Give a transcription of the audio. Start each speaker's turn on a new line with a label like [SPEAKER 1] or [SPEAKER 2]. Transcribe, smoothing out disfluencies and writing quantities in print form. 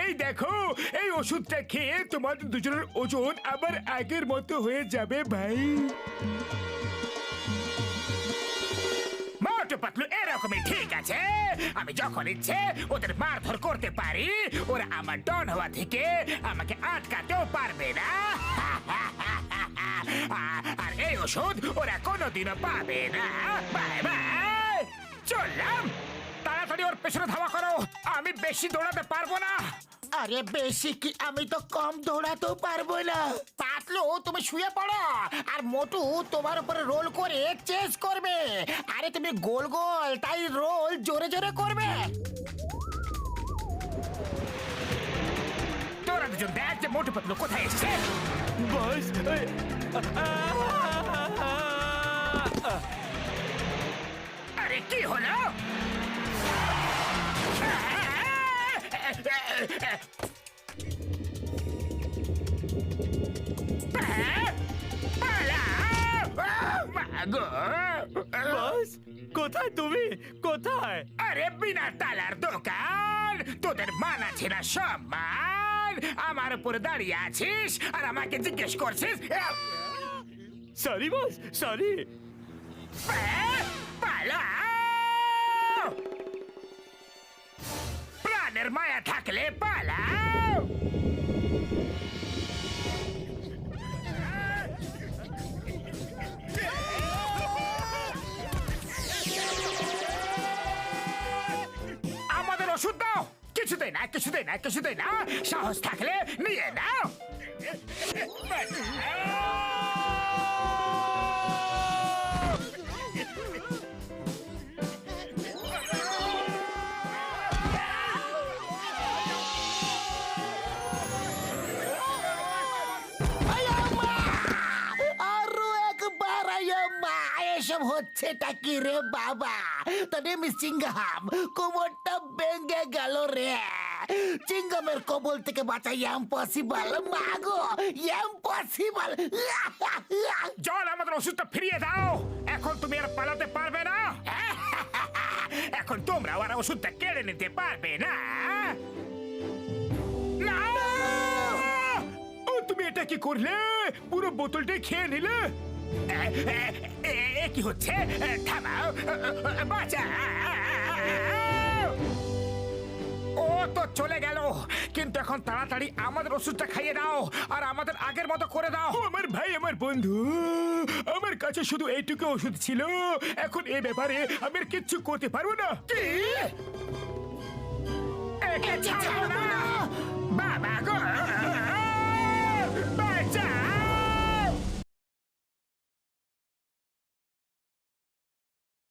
[SPEAKER 1] এই দেখো, এই ওষুধটা খেয়ে তোমাদের দুজনের ওজন আবার আগের মতো হয়ে যাবে ভাই। মোটু পাতলু এরকমই ঠিক আছে। আমি যখন ইচ্ছে ওদের মারধর করতে পারি, ওরা আমার ডন হওয়া থেকে আমাকে আটকাতেও পারবে না। আর এই ওষুধ ওরা কোনোদিনও পাবে না। বাই বাই, চললাম। তাড়াতাড়ি ওর পেছনে ধাওয়া করো, আমি বেশি দৌড়াতে পারবো না।
[SPEAKER 2] আরে বেশি কি, আমি তো কম দৌড়াতেও পারবো না।
[SPEAKER 3] পাতলু তুমি শুয়ে পড়ো, আর মোটু তোমার উপরে রোল করে চেস করবে। আরে তুমি গোল গোল, তাই রোল জোরে জোরে করবে।
[SPEAKER 1] তোরা দুজন দেখ যে মোটু পাতলু কোথায় এসছে।
[SPEAKER 4] বস,
[SPEAKER 1] আরে কি হলো?
[SPEAKER 4] বস, কোথায় তুমি? কোথায়?
[SPEAKER 1] আরে বিনা তালার দোকান, তোদের মান আছে না সম্মান? আমার উপরে দাঁড়িয়ে আছিস আর আমাকে জিজ্ঞেস করছিস?
[SPEAKER 4] Sorry boss, sorry.
[SPEAKER 1] পালাও! প্রাণের মায়া থাকলে পালাও! আমাদের ওষুধ দাও। কিছুতেই না, কিছুতেই না, কিছুতেই না। সাহস থাকলে নিয়ে নাও।
[SPEAKER 2] আরো একবার আয়াম্মা, এসব হচ্ছেটা কি রে বাবা? তোর মিস চিঙ্গাম কোমরটা ভেঙে গেল রে। চিঙ্গামের কবল থেকে বাঁচা ইম্পসিবল, মাগো ইম্পসিবল।
[SPEAKER 1] জল, আমাদের ওষুধটা ফিরিয়ে দাও। এখন তুমি আর পালাতে পারবে না। এখন তোমরা আর ওষুধটা কেড়ে নিতে পারবে না। না! ও, তুমি এটা কি করলে? পুরো বোতলটাই খেয়ে নিলে। কি হচ্ছে? থামাও, বাঁচাও! ও তো চলে গেল, কিন্তু এখন তাড়াতাড়ি আমাদের ওষুধটা খাইয়ে দাও আর আমাদের আগের মতো করে দাও। আমার ভাই, আমার বন্ধু, আমার কাছে শুধু এইটুকু ওষুধ ছিল। এখন এই ব্যাপারে আমি আর কিচ্ছু করতে পারবো না। কি? একে ছাড়বো না।